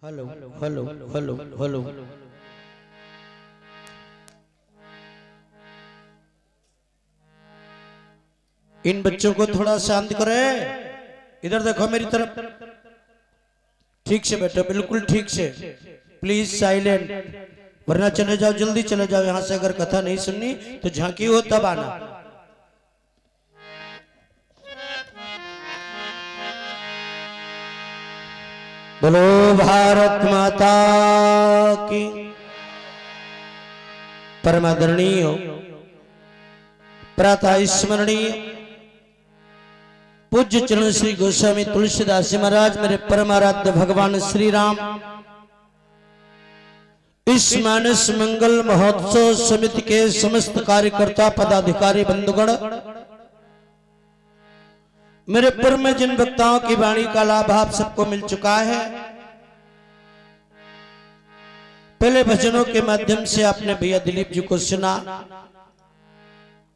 Hello hello hello hello. इन बच्चों को थोड़ा शांत करे। इधर देखो मेरी तरफ। ठीक से बैठो, बिल्कुल ठीक से। प्लीज साइलेंट, वरना चले जाओ, जल्दी चले जाओ यहां से। अगर कथा नहीं सुननी तो झांकी हो तब आना। बोलो भारत माता की। परमादरणीय प्रातः स्मरणीय पूज्य चरण श्री गोस्वामी तुलसीदास महाराज, मेरे परमाराध्य भगवान श्री राम, इस मानस मंगल महोत्सव समिति के समस्त कार्यकर्ता पदाधिकारी बंधुगण, मेरे पूर्व में जिन वक्ताओं की वाणी का लाभ आप सबको मिल चुका है, पहले भजनों के माध्यम से आपने भैया दिलीप जी को सुना,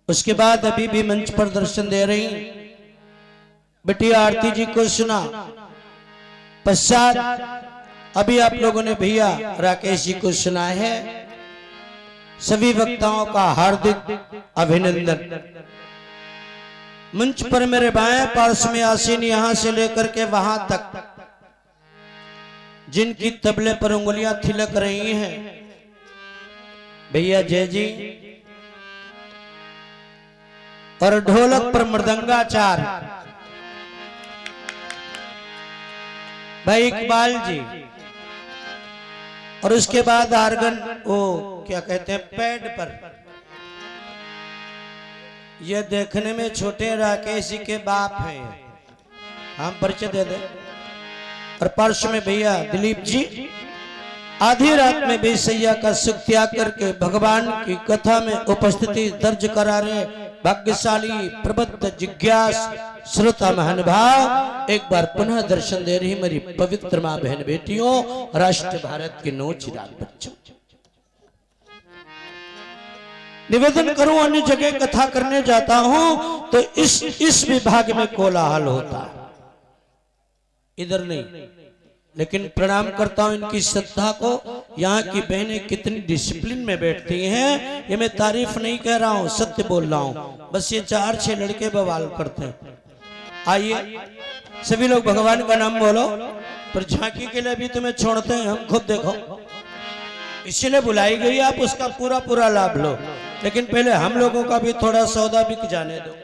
उसके बाद अभी भी मंच पर दर्शन दे रही बिटिया आरती जी को सुना, पश्चात अभी आप लोगों ने भैया राकेश जी को सुना है। सभी वक्ताओं का हार्दिक अभिनंदन। मंच पर मेरे बाएं पार्श्व में आसीन, यहां से लेकर के वहां तक जिनकी तबले पर उंगलियां थिलक रही हैं, भैया जय जी, और ढोलक पर मृदंगाचार भाई इकबाल जी, और उसके बाद आर्गन, वो क्या कहते हैं, पैड पर, ये देखने में छोटे राकेश जी के बाप हैं, हम परिचय दे दे। और पार्श्व में भैया दिलीप जी आधी रात में भी सैया का सुख त्याग करके भगवान की कथा में उपस्थिति दर्ज करा रहे भाग्यशाली प्रबुद्ध जिज्ञास श्रोता महानुभाव, एक बार पुनः दर्शन दे रही मेरी पवित्र मां बहन बेटियों, राष्ट्र भारत के नौचिराग बच्चों। निवेदन करूं, अन्य जगह कथा करने जाता हूं तो इस विभाग में कोलाहल होता है, इधर नहीं। लेकिन प्रणाम करता हूं इनकी श्रद्धा को। यहाँ की बहनें कितनी डिसिप्लिन में बैठती हैं, ये मैं तारीफ नहीं कह रहा हूं, सत्य बोल रहा हूं। बस ये 4-6 लड़के बवाल करते हैं। आइए सभी लोग भगवान का नाम बोलो, पर झांकी के लिए भी तुम्हें छोड़ते हैं हम, खुद देखो। इसलिए बुलाई गई, आप उसका पूरा पूरा लाभ लो, लेकिन पहले हम लोगों का भी थोड़ा सौदा बिक जाने दो।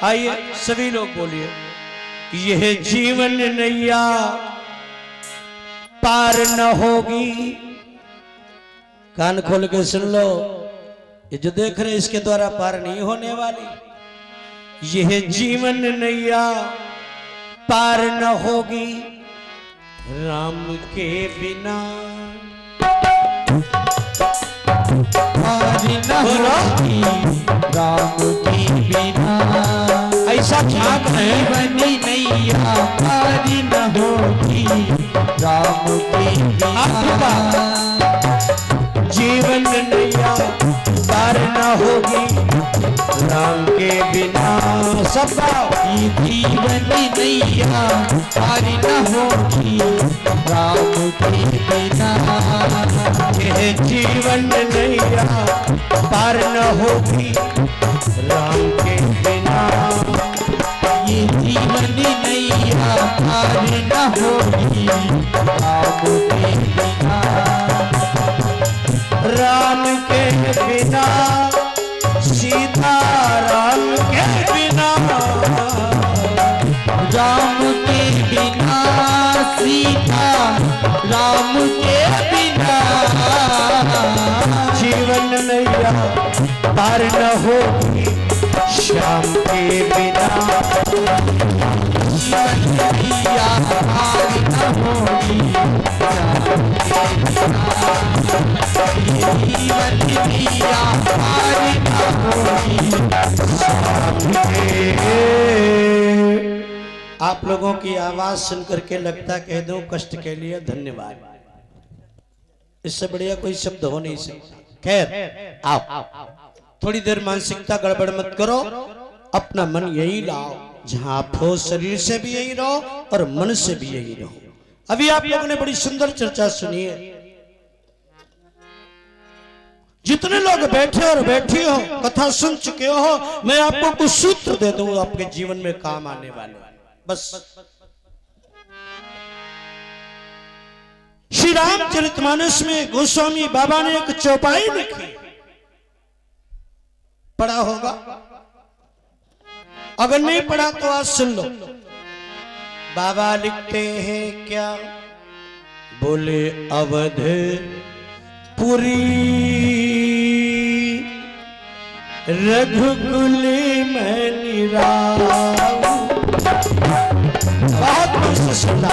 आइए सभी लोग बोलिए, यह जीवन नैया पार न होगी। कान खोल के सुन लो, ये जो देख रहे इसके द्वारा पार नहीं होने वाली। यह जीवन नैया पार न होगी राम के बिना, पार न होगी राम के बिना। ऐसा झांक है बनी नैया पार न होगी राम के बिना। जीवन नैया पार न होगी राम के बिना। सबका जीवन नैया पार न होगी राम के बिना। यह जीवन नैया पार न होगी राम के बिना। ये जीवन नैया पार न होगी राम के बिना। राम के बिना, सीता राम के बिना, राम के बिना सीता राम के बिना। जीवन नैया पार न होगी श्याम के बिना। जीवन नैया पार न होगी राम के बिना। जीवन नैया पार न होगी राम के। आप लोगों की आवाज सुनकर के लगता कह दूं कष्ट के लिए धन्यवाद, इससे बढ़िया कोई शब्द हो नहीं सकता। खैर आओ, थोड़ी देर मानसिकता गड़बड़ मत करो, अपना मन यही लाओ, जहां आप हो शरीर से भी यही रहो और मन से भी यही रहो। अभी आप लोगों ने बड़ी सुंदर चर्चा सुनी है। जितने लोग बैठे और बैठी हो, कथा सुन चुके हो, मैं आपको कुछ सूत्र दे दूं आपके जीवन में काम आने वाले। बस श्री रामचरितमानस में गोस्वामी बाबा ने एक चौपाई लिखी, पढ़ा होगा, अगर नहीं पढ़ा तो आज सुन लो। बाबा लिखते हैं क्या, बोले अवध पुरी रघुकुल में निराऊ। बहुत कुछ सुना।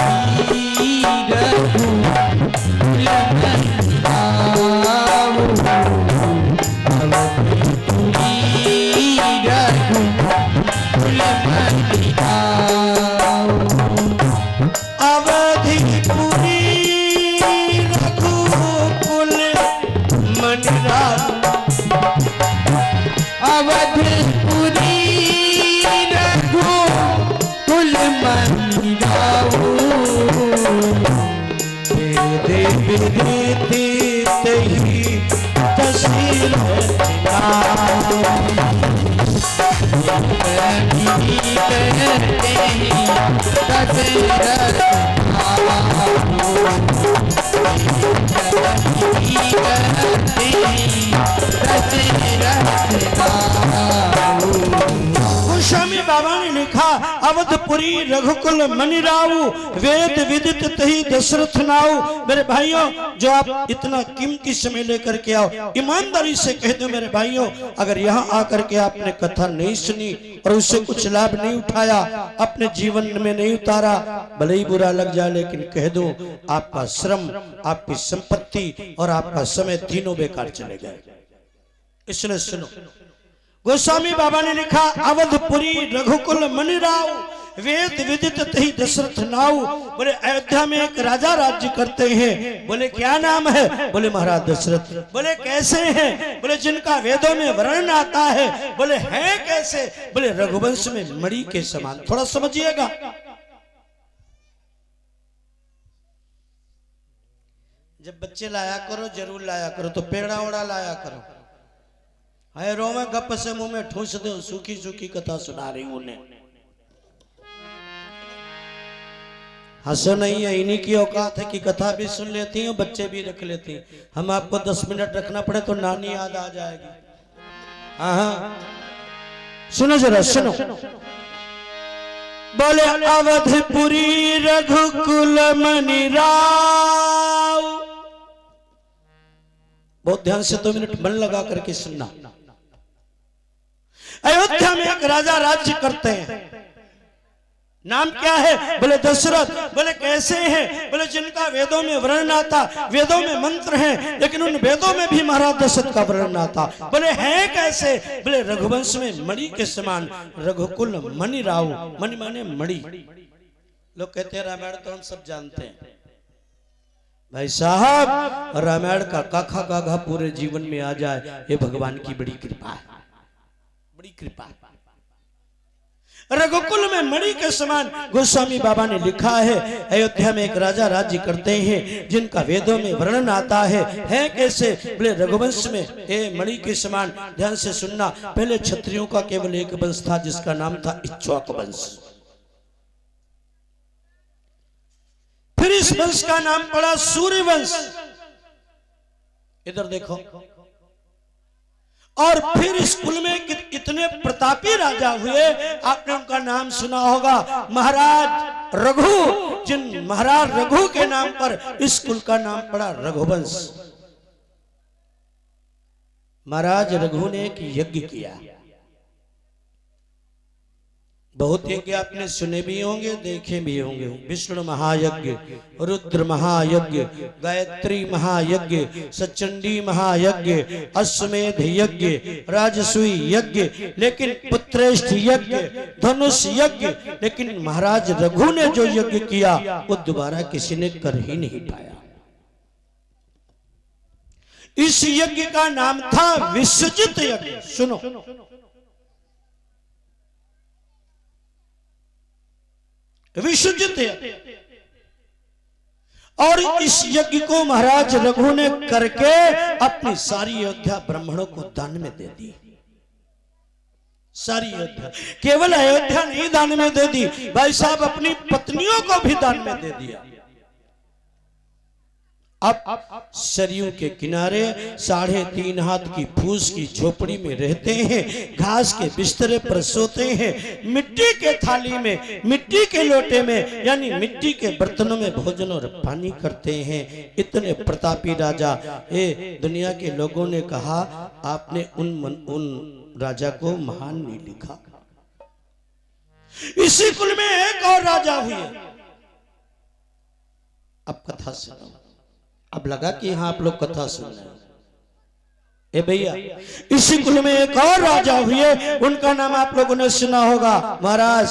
गोस्वामी बाबा ने लिखा, अवधपुरी रघुकुल मनिराऊ, वेद विदित तही दशरथ नाऊ। मेरे भाइयों, जो आप इतना कीमती समय लेकर के आओ, ईमानदारी से कह दो मेरे भाइयों, अगर यहाँ आकर के आपने कथा नहीं सुनी और उससे कुछ लाभ नहीं उठाया, अपने जीवन में नहीं उतारा, भले ही बुरा लग जाए, लेकिन कह दो आपका श्रम, आपकी संपत्ति और आपका समय तीनों बेकार चले गए। इसलिए सुनो, गोस्वामी बाबा ने लिखा, अवधपुरी रघुकुल मनिराऊ, वेद विदित तही दशरथ नाऊ। बोले अयोध्या में एक राजा राज्य करते हैं। बोले क्या नाम है? बोले महाराज दशरथ। बोले कैसे हैं? बोले जिनका वेदों में वर्णन आता है। बोले है कैसे? बोले रघुवंश में मणि के समान। थोड़ा समझिएगा, जब बच्चे लाया करो, जरूर लाया करो, तो पेड़ा ओड़ा लाया करो। है रोवे गप से मुंह में ठूस दो, सूखी सूखी कथा सुना रही उन्हें। हंसो नहीं है, इन्हीं की औकात है कि कथा भी सुन लेती हैं, बच्चे भी रख लेती हैं। हम आपको 10 मिनट रखना पड़े तो नानी याद आ जाएगी। हाँ, सुनो जरा, सुनो। बोले अवधपुरी रघुकुल मनिराऊ। बहुत ध्यान से 2 मिनट मन लगा करके सुनना। अयोध्या में एक राजा राज्य करते हैं। नाम क्या है? बोले दशरथ। बोले कैसे हैं? बोले जिनका वेदों में वर्णन आता, वेदों में मंत्र हैं, लेकिन उन वेदों में भी महाराज दशरथ का वर्णन आता। बोले है कैसे? बोले रघुवंश में मणि के समान, रघुकुल मणि राव। मणि माने मणि। लोग कहते हैं रामायण तो हम सब जानते हैं। भाई साहब, रामायण का काखा काघा पूरे जीवन में आ जाए, ये भगवान की बड़ी कृपा है, बड़ी कृपा है। रघुकुल में मणि के समान गोस्वामी बाबा ने लिखा है, अयोध्या में एक राजा राज्य करते हैं, जिनका वेदों में वर्णन आता है कैसे? बोले रघुवंश में ए मणि के समान। ध्यान से सुनना, पहले क्षत्रियों का केवल एक वंश था, जिसका नाम था इक्ष्वाक वंश। फिर इस वंश का नाम पड़ा सूर्यवंश। इधर देखो। और फिर इस कुल में कितने प्रतापी राजा हुए, आपने उनका नाम सुना होगा, महाराज रघु। जिन महाराज रघु के नाम पर इस कुल का नाम पड़ा रघुवंश। महाराज रघु ने एक यज्ञ किया। बहुत यज्ञ आपने सुने भी होंगे, देखे भी होंगे। विष्णु महायज्ञ, रुद्र महायज्ञ, गायत्री महायज्ञ, सचंडी महायज्ञ, अश्वमेध यज्ञ, राजसूय यज्ञ, लेकिन पुत्रेष्ठ यज्ञ, धनुष यज्ञ। लेकिन महाराज रघु ने जो यज्ञ किया, वो दोबारा किसी ने कर ही नहीं पाया। इस यज्ञ का नाम था विश्वजित यज्ञ। सुनो, विश्वजित। और इस यज्ञ को महाराज रघु ने करके अपनी सारी अयोध्या ब्राह्मणों को दान में दे दी। सारी अयोध्या, केवल अयोध्या नहीं दान में दे दी, भाई साहब अपनी पत्नियों को भी दान में दे दिया। अब सरयू के किनारे 3.5 हाथ की फूस की झोपड़ी में रहते हैं, घास के बिस्तरे पर सोते हैं, मिट्टी के थाली में, मिट्टी के लोटे में, यानी मिट्टी के बर्तनों में भोजन और पानी करते हैं। इतने प्रतापी राजा, दुनिया के लोगों ने कहा आपने उन राजा को महान नहीं लिखा। इसी कुल में एक और राजा हुए। अब कथा सुनो। अब लगा कि हाँ आप लोग कथा सुन रहे हैं। ए भैया, इसी कुल में एक और राजा हुए, उनका नाम आप लोगों ने सुना होगा, महाराज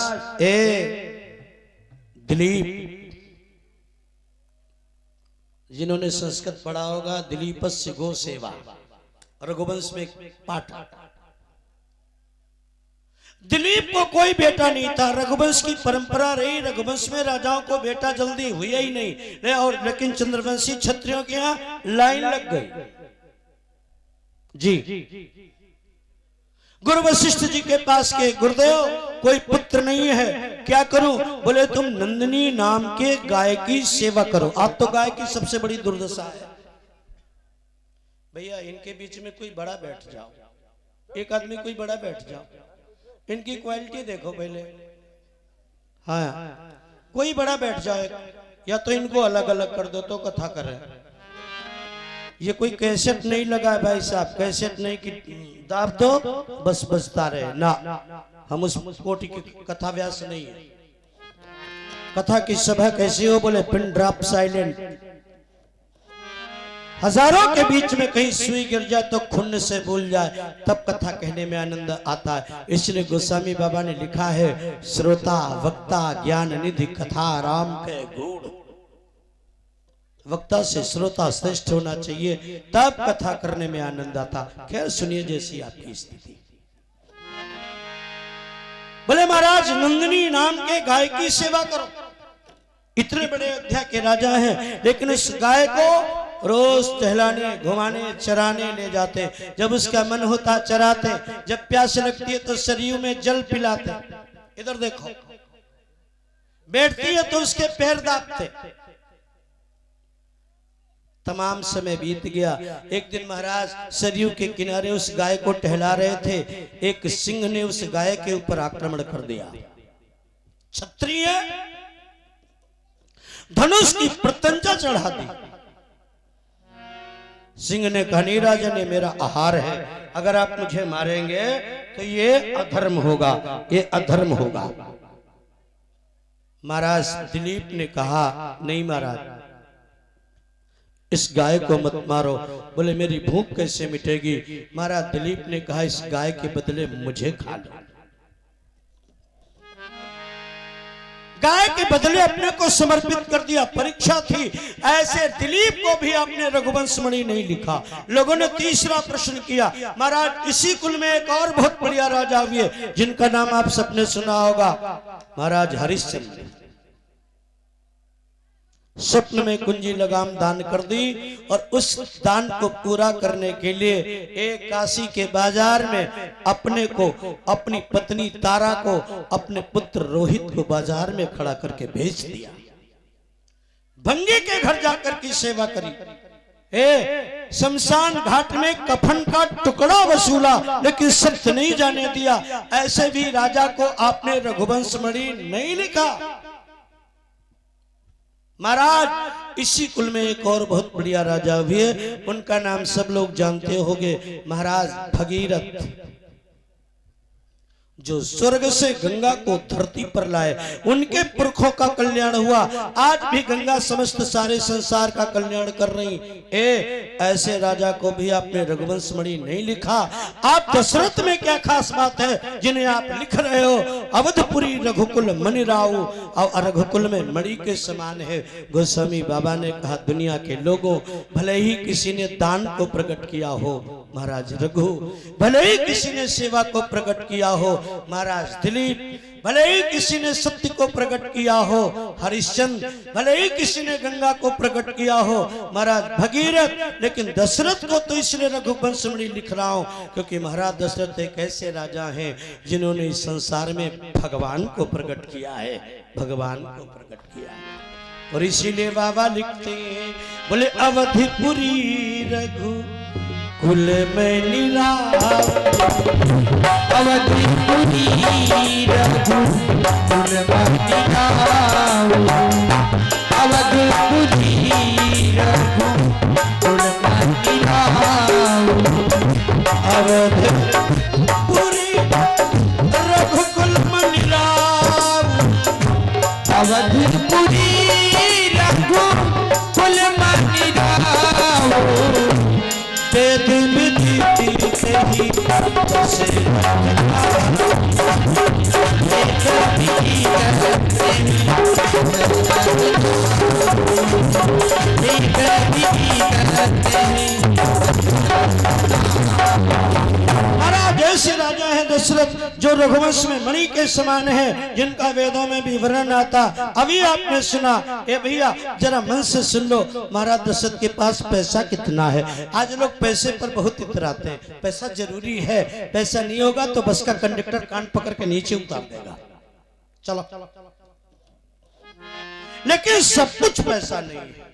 दिलीप। जिन्होंने संस्कृत पढ़ा होगा, दिलीपस्य गो सेवा, रघुवंश में पाठ। दिलीप को कोई बेटा नहीं था, रघुवंश की परंपरा रही, रघुवंश में राजाओं को बेटा जल्दी हुआ ही नहीं, और लेकिन चंद्रवंशी क्षत्रियों के यहां लाइन लग गई। जी, गुरु वशिष्ठ जी के पास के, गुरुदेव कोई पुत्र नहीं है, क्या करूं? बोले तुम नंदिनी नाम के गाय की सेवा करो। आप तो गाय की सबसे बड़ी दुर्दशा है भैया। इनके बीच में कोई बड़ा बैठ जाओ, एक आदमी कोई बड़ा बैठ जाओ, इनकी क्वालिटी देखो पहले। हाँ, कोई बड़ा बैठ जाए, या तो इनको अलग अलग कर दो तो कथा करे। ये कोई कैसेट नहीं लगा है भाई साहब, कैसेट नहीं कि दाब दो बस बजता रहे ना। हम उस कोटि की कथा व्यास नहीं है। कथा की सभा कैसी हो? बोले पिन ड्रॉप साइलेंट। हजारों के बीच में कहीं सुई गिर जाए तो खुन्न से भूल जाए, तब कथा कहने में आनंद आता है। इसलिए गोस्वामी बाबा ने लिखा है, श्रोता वक्ता ज्ञान निधि कथा राम के गुण। वक्ता से श्रोता श्रेष्ठ होना चाहिए, तब कथा करने में आनंद आता। खैर सुनिए जैसी आपकी स्थिति। बोले महाराज नंदिनी नाम के गाय की सेवा करो। इतने बड़े अयोध्या के राजा हैं, लेकिन इस गाय को रोज टहलाने, घुमाने, चराने ले जाते। जब उसका मन होता चराते, जब प्यास लगती है तो सरयू में जल पिलाते। इधर देखो, बैठती है तो उसके पैर दाबते। तमाम समय बीत गया। एक दिन महाराज सरयू के किनारे उस गाय को टहला रहे थे, एक सिंह ने उस गाय के ऊपर आक्रमण कर दिया। क्षत्रिय धनुष की प्रत्यंचा चढ़ा दी। सिंह ने कहा, नहीं राजा ने मेरा आहार है, अगर आप मुझे मारेंगे तो ये अधर्म होगा, ये अधर्म होगा। महाराज दिलीप ने कहा, नहीं महाराज इस गाय को मत मारो। बोले मेरी भूख कैसे मिटेगी? महाराज दिलीप ने कहा, इस गाय के बदले मुझे खा लो। गाय के बदले अपने को समर्पित कर दिया। परीक्षा थी। ऐसे दिलीप को भी आपने रघुवंश मणि नहीं लिखा। लोगों ने तीसरा प्रश्न किया। महाराज इसी कुल में एक और बहुत बढ़िया राजा हुए, जिनका नाम आप सबने सुना होगा, महाराज हरिश्चंद्र। स्वप्न में कुंजी लगाम दान कर दी, और उस दान को पूरा करने के लिए एक काशी के बाजार में अपने को, अपनी पत्नी तारा को, अपने पुत्र रोहित को बाजार में खड़ा करके भेज दिया। भंगी के घर जाकर की सेवा करी। शमशान घाट में कफन का टुकड़ा वसूला, लेकिन सत्य नहीं जाने दिया। ऐसे भी राजा को आपने रघुवंश मणि नहीं लिखा। महाराज इसी कुल में एक और बहुत बढ़िया राजा हुए, उनका नाम सब लोग जानते होंगे, महाराज भगीरथ, जो स्वर्ग से गंगा को धरती पर लाए। उनके पुरखों का कल्याण हुआ। आज भी गंगा समस्त सारे संसार का कल्याण कर रही। ऐसे राजा को भी आपने रघुवंश मणि नहीं लिखा। आप दशरथ में क्या खास बात है जिन्हें आप लिख रहे हो? अवधपुरी रघुकुल मणि राव, और रघुकुल में मणि के समान है। गोस्वामी बाबा ने कहा, दुनिया के लोगों, भले ही किसी ने दान को प्रकट किया हो, महाराज रघु, भले ही किसी ने सेवा को प्रकट किया हो, महाराज दिलीप, भले ही किसी ने सत्य को प्रकट किया हो हरिश्चंद्र, भले ही किसी ने गंगा को प्रकट किया हो महाराज भगीरथ, लेकिन दशरथ को तो इसलिए रघुवंश में लिख रहा हूं क्योंकि महाराज दशरथ एक ऐसे राजा हैं जिन्होंने इस संसार में भगवान को प्रकट किया है, भगवान को प्रकट किया है। और इसीलिए बाबा लिखते हैं, बोले अवधिपुरी रघु कुल में निराव, अवधिपुरी रघु कुल में निराव, अवधिपुरी रघु कुल में निराव, अवधिपुरी रघुकुल में निराव, अवधिपुरी रघु कुल में निराव, वेद विधि से ही बसे महाराज ऐसे राजा है दशरथ जो रघुवंश में मणि के समान है, जिनका वेदों में भी वर्णन आता। अभी आपने सुना, ए भैया जरा मन से सुन लो, महाराज दशरथ के पास पैसा कितना है। आज लोग पैसे पर बहुत इतराते हैं, पैसा जरूरी है, पैसा नहीं होगा तो बस का कंडक्टर कान पकड़ के नीचे उतार देगा, चलो। लेकिन सब कुछ पैसा नहीं है,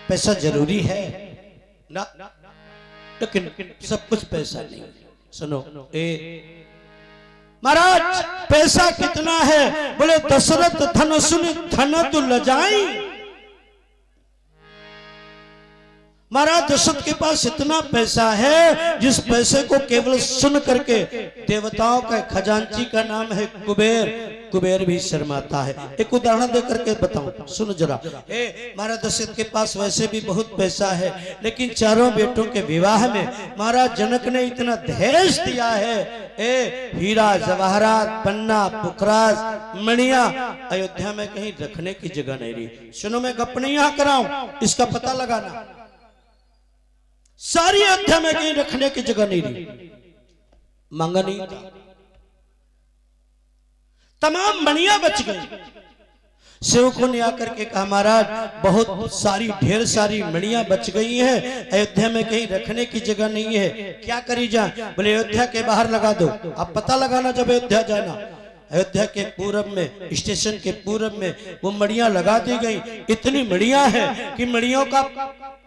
पैसा जरूरी है ना, लेकिन सब कुछ पैसा नहीं। सुनो महाराज पैसा कितना है, बोले दशरथ धन सुन धन तु लजाई। महाराज दशरथ के पास इतना पैसा है जिस पैसे को केवल सुन करके देवताओं का खजांची का नाम है कुबेर, कुबेर भी शर्माता है। एक उदाहरण दे करके बताऊं, सुनो जरा। महाराज दशरथ के पास वैसे भी बहुत पैसा है, लेकिन चारों बेटों के विवाह में महाराज जनक ने इतना दहेज दिया है, हीरा जवाहरात पन्ना पुखराज मणिया, अयोध्या में कहीं रखने की जगह नहीं रही। सुनो मैं गप नहीं यहाँ कराऊं, इसका पता लगाना। सारी अयोध्या में कहीं रखने की जगह नहीं रही, मांगा नहीं था, तमाम मणियां बच गई। सेवकों ने आकर के कहा महाराज बहुत सारी ढेर सारी मणियां बच गई हैं, अयोध्या में कहीं रखने की जगह नहीं है, क्या करी जाए। बोले अयोध्या के बाहर लगा दो। आप पता लगाना जब अयोध्या जाना, अयोध्या के पूरब में, स्टेशन के पूरब में वो मड़ियां लगा दी गई। इतनी मड़ियां हैं कि मड़ियों का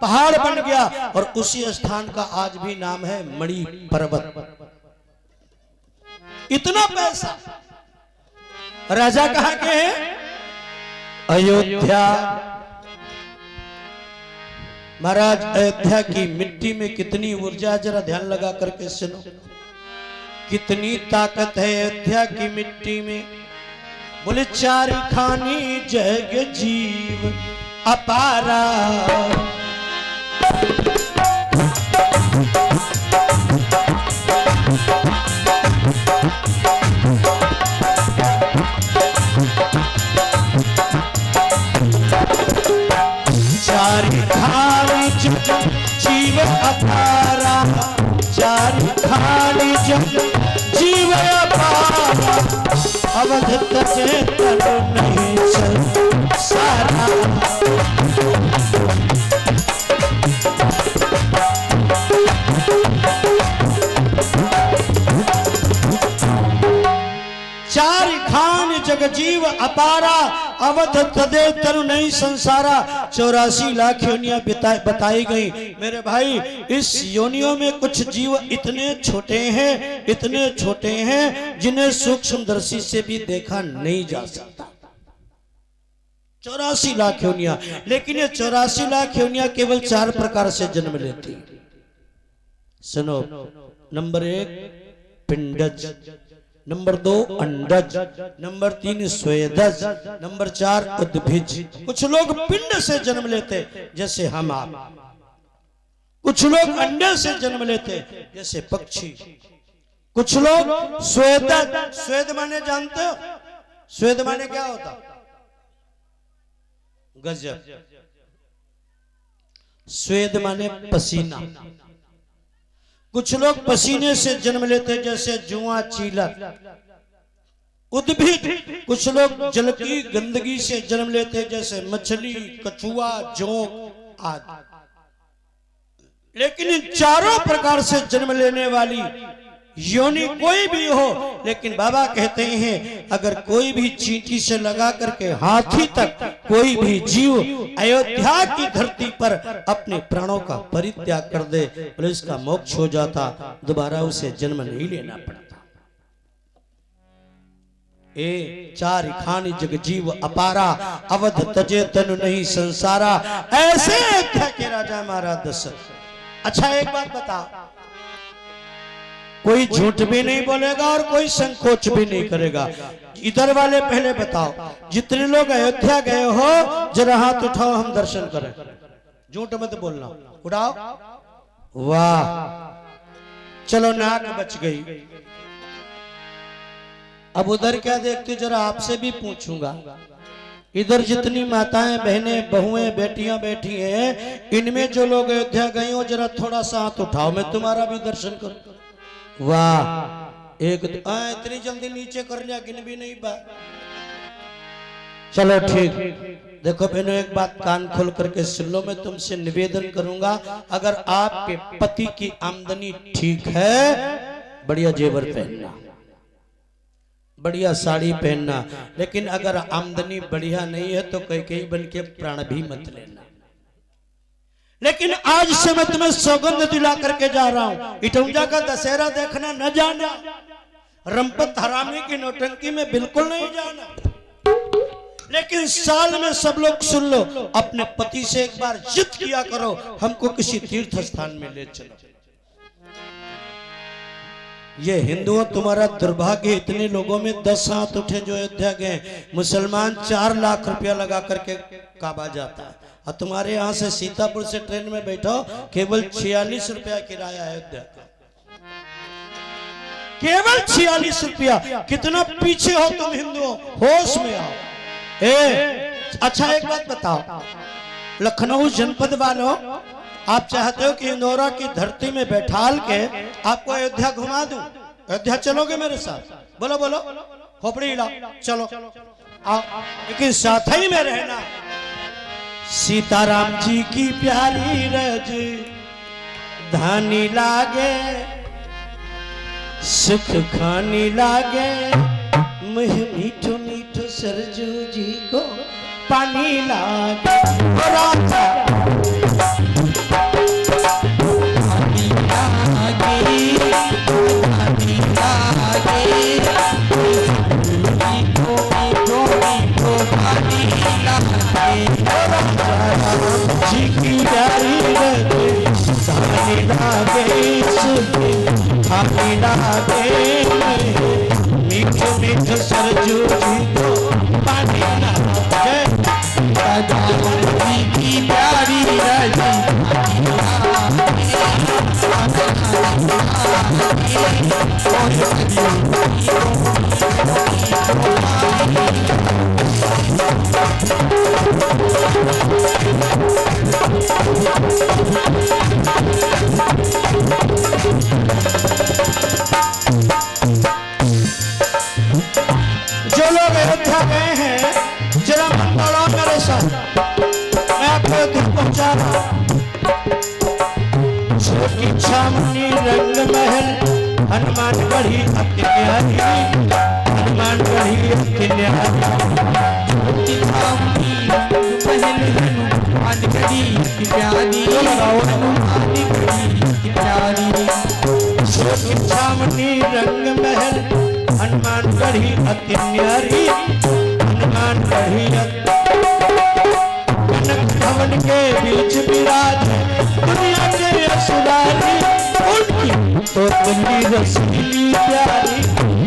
पहाड़ बन गया, और उसी स्थान का आज भी नाम है मणि पर्वत। इतना पैसा। राजा कहाँ के हैं? अयोध्या। महाराज अयोध्या की मिट्टी में कितनी ऊर्जा, जरा ध्यान लगा करके सुनो, कितनी ताकत है अयोध्या की मिट्टी में। बोले चारि खानी जग जीव अपारा, चारि खानी जग जीव अपारा, चारि खानी जग जीव अपारा, अवध तजे तनु नहीं संसारा। चारि खान जगजीव अपारा, अवध तदे तरु नहीं संसारा। 84 लाख योनियां बताई गई। मेरे भाई इस योनियों में कुछ जीव इतने छोटे हैं, इतने छोटे हैं जिन्हें सूक्ष्मदर्शी से भी देखा नहीं जा सकता। 84 लाख योनियां, लेकिन ये 84 लाख योनियां केवल 4 प्रकार से जन्म लेती। सुनो, नंबर 1 पिंडज, नंबर 2 अंडज, नंबर 3 स्वेदज, नंबर 4 उद्भिज। कुछ लोग पिंड से जन्म लेते जैसे हम आप, कुछ लोग अंडे से जन्म लेते जैसे पक्षी, कुछ लोग स्वेदज। स्वेद माने जानते हो? स्वेद माने क्या होता? गजब। स्वेद माने पसीना, कुछ लोग पसीने से जन्म लेते जैसे जुआ, चीलर, उद्भिद। कुछ लोग जल की गंदगी से जन्म लेते जैसे मछली, कछुआ, जोंक आदि। लेकिन इन चारों प्रकार से जन्म लेने वाली योनि कोई भी हो, लेकिन बाबा कहते हैं अगर कोई भी चींटी से लगा करके हाथी तक कोई भी जीव अयोध्या की धरती पर अपने प्राणों का परित्याग कर दे, तो इसका मोक्ष हो जाता, दोबारा उसे जन्म नहीं लेना पड़ता। ए चार खानी जग जीव अपारा, अवध तजे तनु नहीं संसारा, ऐसे अयोध्या के राजा महाराज दशरथ। अच्छा एक बात बताओ, कोई झूठ भी नहीं बोलेगा और कोई संकोच भी नहीं करेगा। इधर वाले पहले बताओ, जितने लोग अयोध्या गए हो जरा हाथ उठाओ, हम दर्शन करें। झूठ मत बोलना, उठाओ। वाह, चलो नाक बच गई। अब उधर क्या देखते, जरा आपसे भी पूछूंगा। इधर जितनी माताएं, बहनें, बहुएं, बेटियां बैठी हैं, इनमें जो लोग अयोध्या गए हो जरा थोड़ा सा हाथ उठाओ, मैं तुम्हारा भी दर्शन करूं। वाह, एक इतनी जल्दी नीचे कर लिया, गिन भी नहीं पा। चलो ठीक। देखो बहनों, एक बात कान खोल करके सुन लो, मैं तुमसे निवेदन करूंगा, अगर आपके पति की आमदनी ठीक है, बढ़िया जेवर पहनना, बढ़िया साड़ी पहनना। लेकिन अगर आमदनी बढ़िया नहीं है तो कई बन के प्राण भी मत लेना। लेकिन आज से मैं तुम्हें सौगंध दिला करके जा रहा हूं, इटौंजा का दशहरा देखना न जाना, रंपत हरामी की नौटंकी में बिल्कुल नहीं जाना। लेकिन साल में सब लोग सुन लो, अपने पति से एक बार जिद किया करो, हमको किसी तीर्थ स्थान में ले चलो। ये हिंदुओं तुम्हारा दुर्भाग्य, इतने लोगों में 10 हाथ उठे जो अयोध्या गए। मुसलमान 4 लाख रुपया लगा करके काबा जाता है, और तुम्हारे यहाँ से सीतापुर से ट्रेन में बैठो, केवल 46 रुपया किराया अयोध्या का, केवल 46 रुपया। कितना पीछे हो तुम हिंदुओं, होश में आओ। अच्छा एक बात बताओ, लखनऊ जनपद वालों, आप चाहते हो कि इंदौरा की धरती में बैठाल के आपको अयोध्या घुमा दूं? अयोध्या चलोगे मेरे साथ? बोलो बोलो, खोपड़ी हिलाओ, चलो आओ, लेकिन साथ ही में रहना। सीताराम जी की प्यारी रज धानी लागे, सुख खानी लागे, मुह मीठो मीठो सरजू जी को पानी लागे। जी की प्यारी धानी लागे, मीठो मीठो सरजू जी को पानी लागे। जी की प्यारी जो लोग अयोध्या गए हैं जरा मन बढ़ाओ मेरे साथ, मैं आपको अयोध्या पहुंचा रहा हूं। छोटी छावनी रंग महल, हनुमान गढ़ी अति न्यारी, हनुमान गढ़ी अति न्यारी। छोटी छावनी रंग महल, हनुमान गढ़ी अति प्यारी, हनुमान गढ़ी अति प्यारी। छोटी छावनी रंग महल, हनुमान गढ़ी अति न्यारी, हनुमान गढ़ी कनक भवन के बीच विराज, दुनिया के असुरारी, उनकी तो तुमरी रसीली प्यारी।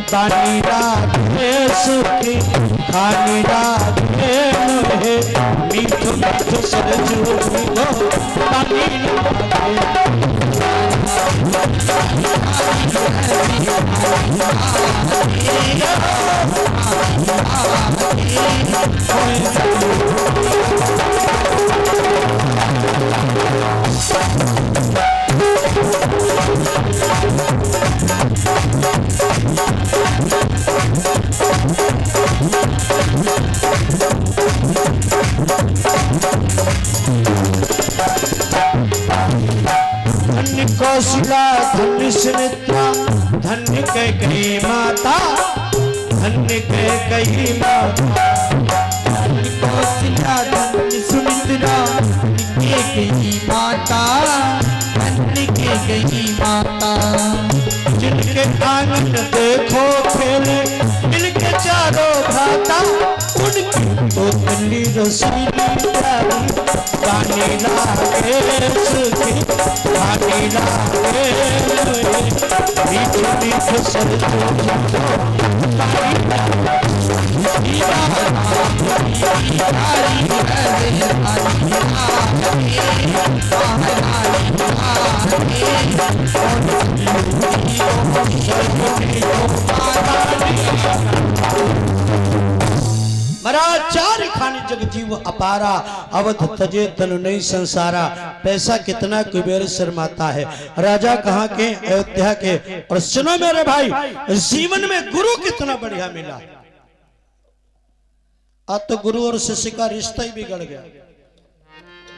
पानी राधे सुखी, खानी राधे मोहे, मीठो मीठो सरजू को पानी राधे। कौशला धन्य सुमित्रा धन्य कैकेयी माता धन्य कैकेयी माता कौशल्या धन्य सुमित्रा कैकेयी माता धन्य कैकेयी माता जिनके आंगन देखो खेले मिलके चारों भ्राता उनकी उतली रसीली प्यारी गाने लागे सुखी गाने लागे मीठ मीठ सरसों महाराज चार खानी जग जीव अपारा अवध तजे तनु नहीं संसारा पैसा कितना कुबेर शर्माता है राजा कहाँ के अयोध्या के और सुनो मेरे भाई जीवन में गुरु कितना बढ़िया मिला आज तो गुरु और शिष्य का रिश्ता ही बिगड़ गया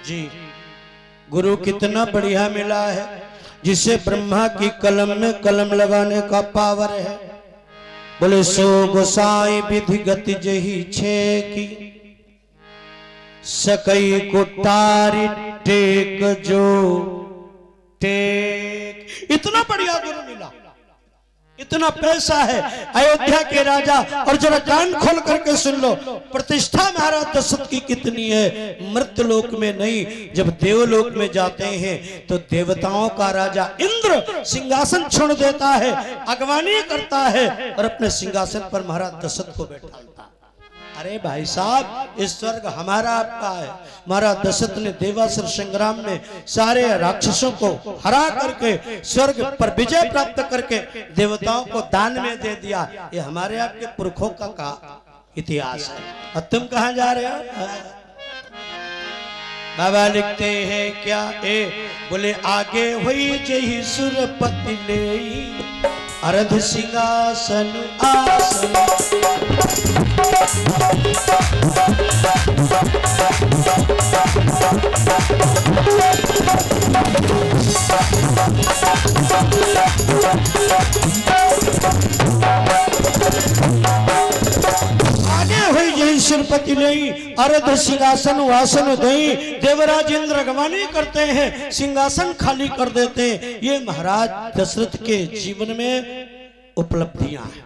जी गुरु कितना बढ़िया मिला है जिसे ब्रह्मा की कलम में कलम लगाने का पावर है बोले सो गोसाई विधि गति जही छे की सकई को तारी टेक जो टेक इतना बढ़िया गुरु मिला इतना पैसा है अयोध्या के राजा और जरा कान खोल करके सुन लो प्रतिष्ठा महाराज दशरथ की कितनी है मृत्यु लोक में नहीं जब देवलोक में जाते हैं तो देवताओं का राजा इंद्र सिंहासन छोड़ देता है अगवानी करता है और अपने सिंहासन पर महाराज दशरथ को बैठाता है अरे भाई साहब इस स्वर्ग हमारा आपका है महाराज दशरथ ने देवासुर संग्राम में सारे राक्षसों को हरा करके स्वर्ग पर विजय प्राप्त करके देवताओं को दान में दे दिया ये हमारे आपके पुरखों का इतिहास है और तुम कहां जा रहे हो बाबा लिखते हैं क्या बोले आगे हुई जही सुरपति ले अर्ध सिंहासन आसन आगे हुई जही सुरपति नहीं अर्ध सिंहासन वासन दई देवराज इंद्र अगवानी करते हैं सिंहासन खाली कर देते हैं ये महाराज दशरथ के जीवन में उपलब्धियां हैं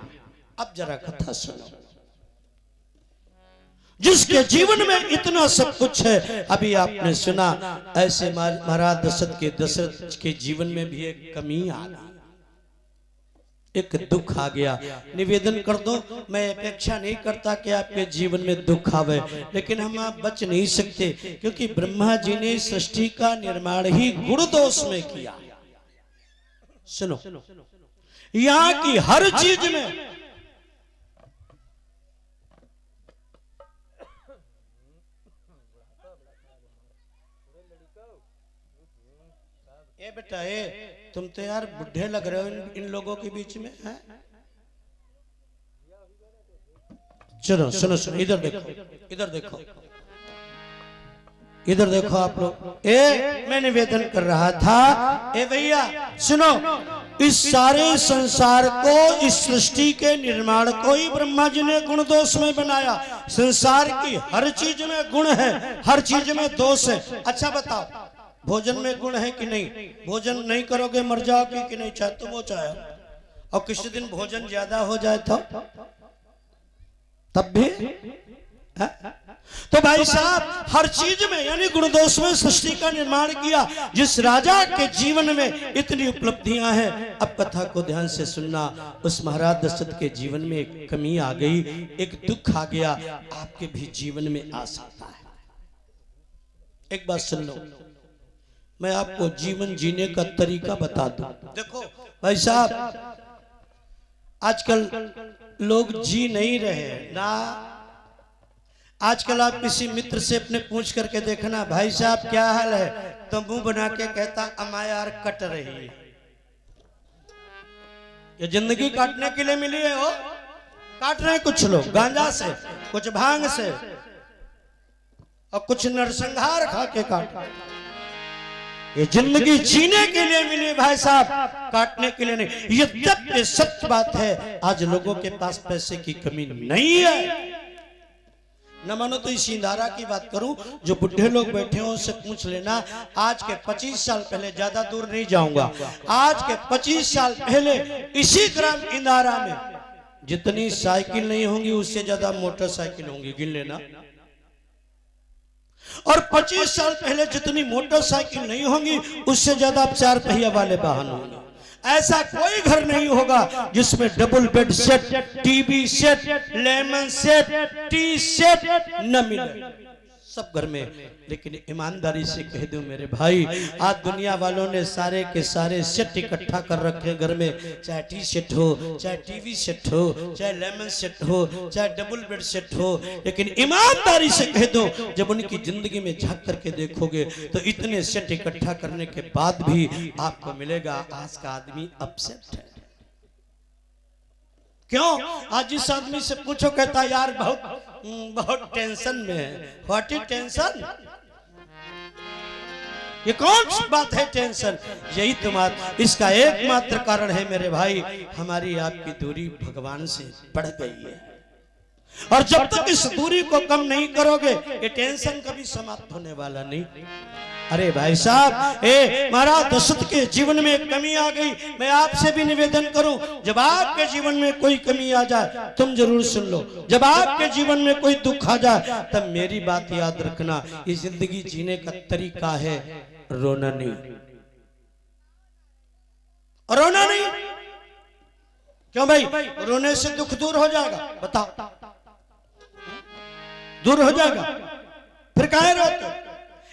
अब जरा कथा सुनो जिसके जीवन में इतना सब कुछ है अभी आपने सुना ऐसे महाराज दशरथ के जीवन में भी एक कमी आ गई एक दुख आ गया निवेदन कर दो मैं अपेक्षा नहीं करता कि आपके जीवन में दुख आवे लेकिन हम आप बच नहीं सकते क्योंकि ब्रह्मा जी ने सृष्टि का निर्माण ही गुण दोष में किया सुनो यहाँ की हर चीज में ए बेटा तुम तो यार बुढ़े लग रहे हो इन लोगों के बीच में है चलो सुनो सुनो इधर देखो इधर देखो इधर देखो आप लोग मैं निवेदन कर रहा था भैया सुनो इस सारे संसार को इस सृष्टि के निर्माण को ही ब्रह्मा जी ने गुण दोष में बनाया संसार की हर चीज में गुण है हर चीज में दोष है अच्छा बताओ भोजन में गुण है कि नहीं भोजन नहीं करोगे मर जाओगे कि नहीं चाहे तुम हो चाहे और किसी दिन भोजन ज्यादा हो जाए तब भी है? तो भाई साहब हर चीज में यानी गुण दोष में सृष्टि का निर्माण किया जिस राजा के जीवन में इतनी उपलब्धियां हैं अब कथा को ध्यान से सुनना उस महाराज दशरथ के जीवन में एक कमी आ गई एक दुख आ गया आपके भी जीवन में आ सकता है एक बात सुन लो मैं आपको जीवन जीने का तरीका बता दूं देखो भाई साहब आजकल लोग जी नहीं रहे ना आजकल आप किसी मित्र से अपने पूछ करके देखना भाई साहब क्या हाल है तो मुंह बना के कहता अम्मा यार कट रही है ये जिंदगी काटने के लिए मिली है वो काट रहे हैं कुछ लोग गांजा से कुछ भांग से और कुछ नरसंहार खा के काट ये जिंदगी जीने के लिए मिली भाई साहब, काटने के लिए नहीं। ये सच बात है, आज लोगों के पास पैसे की कमी नहीं है। न मानो तो इस इंदारा की बात करूं, जो बुढ़े लोग बैठे हो उससे पूछ लेना, आज के 25 साल पहले, ज्यादा दूर नहीं जाऊंगा, आज के 25 साल पहले इसी ग्राम इंदारा में जितनी साइकिल नहीं होंगी उससे ज्यादा मोटरसाइकिल होंगी, गिन लेना। और 25 साल पहले जितनी मोटरसाइकिल नहीं होंगी उससे ज्यादा 4 पहिया वाले वाहन होंगे। ऐसा कोई घर नहीं होगा जिसमें double bed set, TV set, lemon set, T set न मिले, सब घर में। लेकिन ईमानदारी से कह दूं मेरे भाई, आज दुनिया वालों ने सारे के सारे सेट इकट्ठा कर रखे घर में, चाहे टी सेट हो, चाहे टीवी सेट हो, चाहे लेमन सेट हो, चाहे डबल बेड सेट हो। लेकिन ईमानदारी से कह दूं, जब उनकी जिंदगी में झांक करके देखोगे तो इतने सेट इकट्ठा करने के बाद भी आपको मिलेगा आज का आदमी अपसेट है। क्यों? आज जिस आदमी से पूछो कहता यार बहुत टेंशन में है। What is tension? ये कौन सी बात है टेंशन? यही तो बात, इसका एकमात्र कारण है मेरे भाई, हमारी आपकी दूरी भगवान से बढ़ गई है। और जब तक इस दूरी को कम नहीं करोगे ये टेंशन कभी समाप्त होने वाला नहीं। अरे भाई साहब, महाराज दशरथ के जीवन में कमी आ गई। मैं आपसे भी निवेदन करूं, जब आपके जीवन में कोई कमी आ जाए तुम जरूर सुन लो, जब आपके जीवन में कोई दुख आ जाए तब मेरी बात याद रखना, ये जिंदगी जीने का तरीका है रोना नहीं। रोना नहीं क्यों भाई? रोने से दुख दूर हो जाएगा? बताओ, दूर हो जाएगा? फिर काहे रोते हो?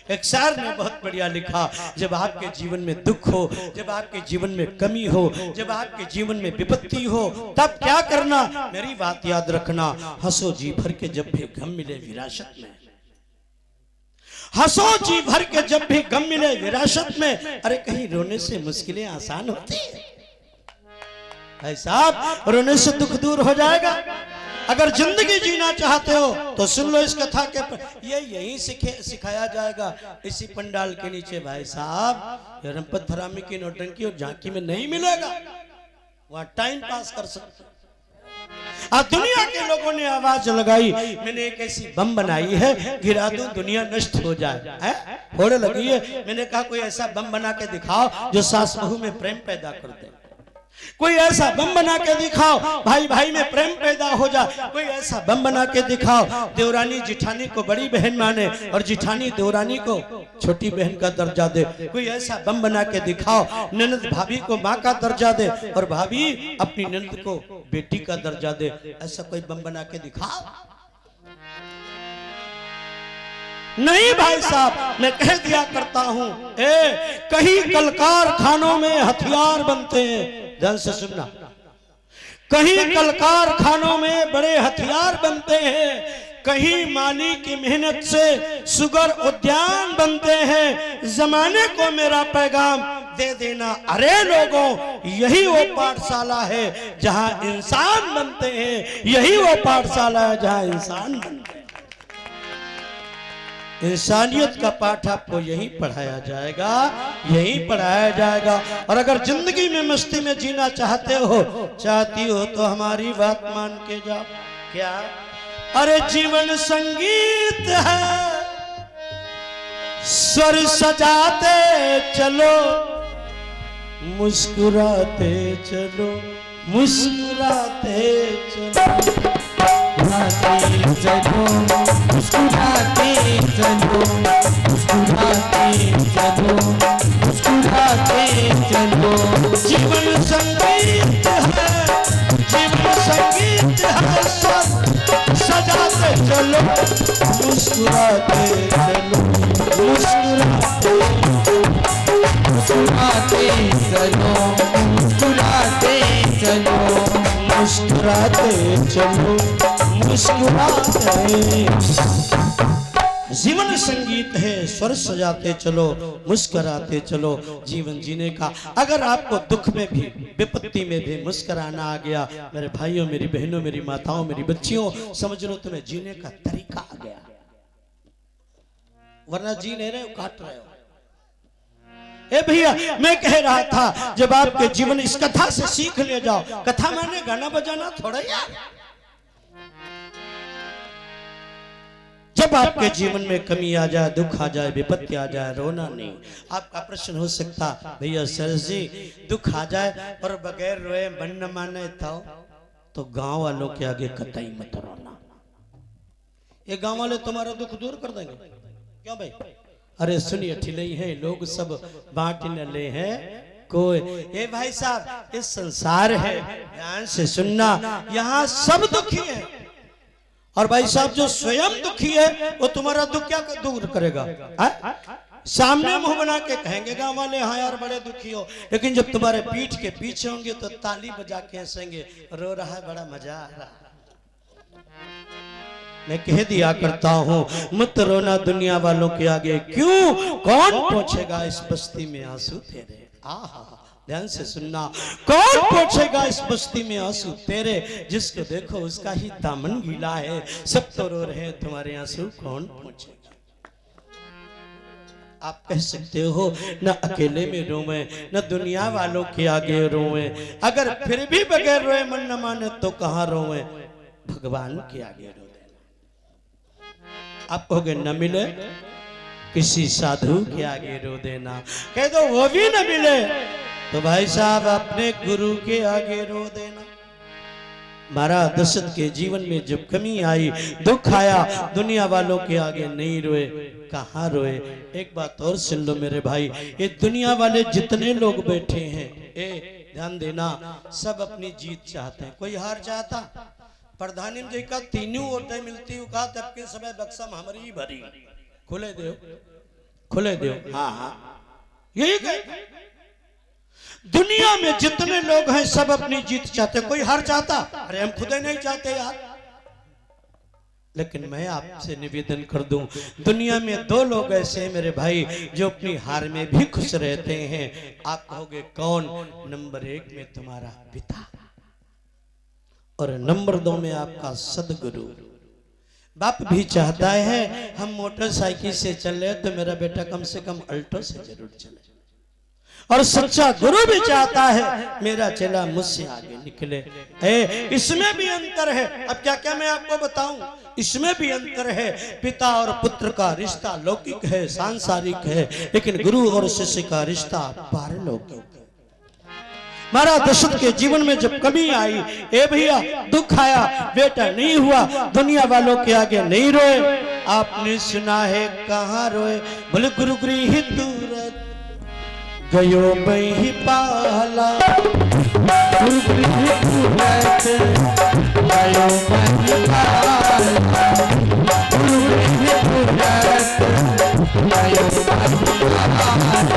एक शायर ने बहुत बढ़िया लिखा, जब आपके जीवन में दुख हो, जब आपके जीवन में कमी हो, जब आपके जीवन में विपत्ति हो, तब क्या करना? मेरी बात याद रखना, हंसो जी भर के जब भी गम मिले विरासत में। हंसो जी भर के जब भी गम मिले विरासत में। अरे कहीं रोने से मुश्किलें आसान होती है? भाई साहब, रोने से दुख दूर हो जाएगा। अगर जिंदगी जीना चाहते हो तो सुन लो इस कथा के ये यही सिखाया जाएगा इसी पंडाल के नीचे। भाई साहब, रंपत हरामी की नौटंकी और झांकी में नहीं मिलेगा, वहां टाइम पास कर सकते। आज दुनिया के लोगों ने आवाज लगाई, मैंने एक ऐसी बम बनाई है गिरा दूं दुनिया नष्ट हो जाए, होने लगी है। मैंने कहा कोई ऐसा बम बना के दिखाओ जो सास बहू में प्रेम पैदा कर दे। कोई ऐसा बम बना के दिखाओ भाई भाई में प्रेम पैदा हो जाए। कोई ऐसा बम बना के दिखाओ देवरानी जिठानी को बड़ी बहन माने और जिठानी देवरानी को छोटी बहन का दर्जा दे। कोई ऐसा बम बना के दिखाओ ननद भाभी को माँ का दर्जा दे और भाभी अपनी ननद को बेटी का दर्जा दे। ऐसा कोई बम बना के दिखाओ। नहीं भाई साहब, मैं कह दिया करता हूं, कहीं कल कारखानों में हथियार बनते हैं। ध्यान से सुनना, कहीं कल कारखानों में बड़े हथियार बनते हैं, कहीं माली की मेहनत से शुगर उद्यान बनते हैं। जमाने को मेरा पैगाम दे देना, अरे लोगों, यही वो पाठशाला है जहां इंसान बनते हैं। यही वो पाठशाला है जहां इंसान बनते हैं। इंसानियत का पाठ आपको यहीं पढ़ाया जाएगा, यहीं पढ़ाया जाएगा। और अगर जिंदगी में मस्ती में जीना चाहती हो तो हमारी बात मान के जाओ। क्या? अरे जीवन संगीत है, स्वर सजाते चलो, मुस्कुराते चलो, मुस्कुराते चलो, चलो मुस्कुराते चलो, मुस्कुराते चलो, मुस्कुराते चलो। जीवन संगीत है, जीवन संगीत है, सजाते चलो, मुस्कुराते चलो, मुस्कुराते, मुस्कुराते चलो, मुस्कुराते चलो, मुस्कुराते चलो, मुस्कुराते। जीवन संगीत है, स्वर सजाते चलो, मुस्कुराते चलो। जीवन जीने का अगर आपको दुख में भी विपत्ति में भी मुस्कुराना आ गया, मेरे भाइयों, मेरी बहनों, मेरी माताओं, मेरी बच्चियों, समझ लो तुम्हें जीने का तरीका आ गया। वरना जी नहीं रहे हो, काट रहे हो। ए भैया मैं कह रहा था जब आपके जीवन इस कथा से सीख ले जाओ। कथा माने गाना बजाना थोड़ा यार। जब आपके जीवन में कमी आ जाए, दुख आ जाए, विपत्ति आ जाए, रोना नहीं। आपका प्रश्न हो सकता भैया सर जी दुख आ जाए और बगैर रोए मन न माने तो गांव वालों के आगे कतई मत रोना। ये गांव वाले तुम्हारा दुख दूर कर देंगे क्यों भाई? अरे सुनिए ठिलई है लोग सब बांट न ले हैं कोई। ए भाई साहब ये संसार है, ध्यान से सुनना, यहाँ सब दुखी है। और भाई साहब जो स्वयं दुखी है वो तुम्हारा दुख क्या दूर करेगा? सामने मुंह बना के कहेंगे गांव वाले हाँ यार बड़े दुखी हो, लेकिन जब तुम्हारे पीठ के पीछे होंगे तो ताली बजा के हंसेंगे, रो रहा है बड़ा मजा आ रहा। मैं कह दिया करता हूँ मत रोना दुनिया वालों के आगे, क्यों कौन पहुंचेगा इस बस्ती में आंसू तेरे। आहा ध्यान से सुनना, कौन पहुंचेगा इस बस्ती में आंसू तेरे, जिसको देखो उसका ही दामन गीला है, सब तो रो रहे हैं तुम्हारे आंसू कौन पहुंचेगा। आप कह सकते हो न अकेले में रोवे न दुनिया वालों के आगे रोवे, अगर फिर भी बगैर रोए मन न माने तो कहां रोवे, भगवान के आगे रो देना। आप कहोगे न मिले किसी साधु के आगे रो देना, कह दो वो भी न मिले तो भाई साहब अपने गुरु के आगे रो देना। महाराज दशरथ के जीवन में जब कमी आई, दुख आया, दुनिया वालों के आगे नहीं रोए, कहां रोए। एक बात और सुन लो मेरे भाई, ये दुनिया वाले जितने लोग बैठे हैं, ए ध्यान देना, सब अपनी जीत चाहते हैं। कोई हार चाहता? प्रधानी जी का तीनों ओटे मिलती कहा तब के समय बक्सम हमारी भरी, खुले दो खुले दो। हाँ हाँ यही कहे, दुनिया में जितने लोग हैं सब अपनी जीत चाहते, कोई हार चाहता? अरे हम खुद ही नहीं चाहते यार। लेकिन मैं आपसे निवेदन कर दूं, दुनिया में दो लोग ऐसे हैं मेरे भाई जो अपनी हार में भी खुश रहते हैं। आप कहोगे कौन? नंबर 1 में तुम्हारा पिता और नंबर 2 में आपका सदगुरु। बाप भी चाहता है हम मोटरसाइकिल से चल रहे तो मेरा बेटा कम से कम अल्टो से जरूर चले, और सच्चा गुरु भी चाहता है मेरा चेला मुझसे आगे निकले। इसमें भी अंतर है। अब क्या क्या मैं आपको बताऊं, इसमें भी अंतर है। पिता और पुत्र का रिश्ता लौकिक है, सांसारिक है, लेकिन गुरु और शिष्य का रिश्ता पारलौकिक है। महाराज दशरथ के जीवन में जब कमी आई, ए भैया दुख आया, बेटा नहीं हुआ, दुनिया वालों के आगे नहीं रोए। आपने सुना है कहाँ रोए? बोले गुरु गृह तुरत गयो बही पाला, गुरु गृह तुरत गयो बही पाला, गुरु गृह तुरत गयो बही पाला, गुरु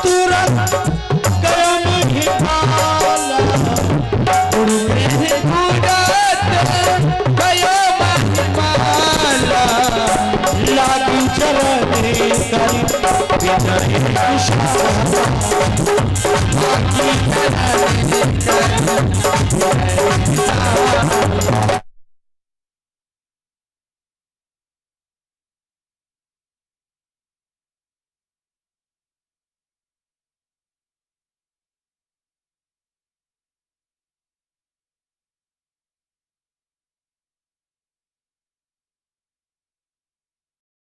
गृह तुरत गयो बही पाला, गुरु गृह तुरत गयो बही पाला, लागी चलने करी विनय कृष्ण, लागी चलने करी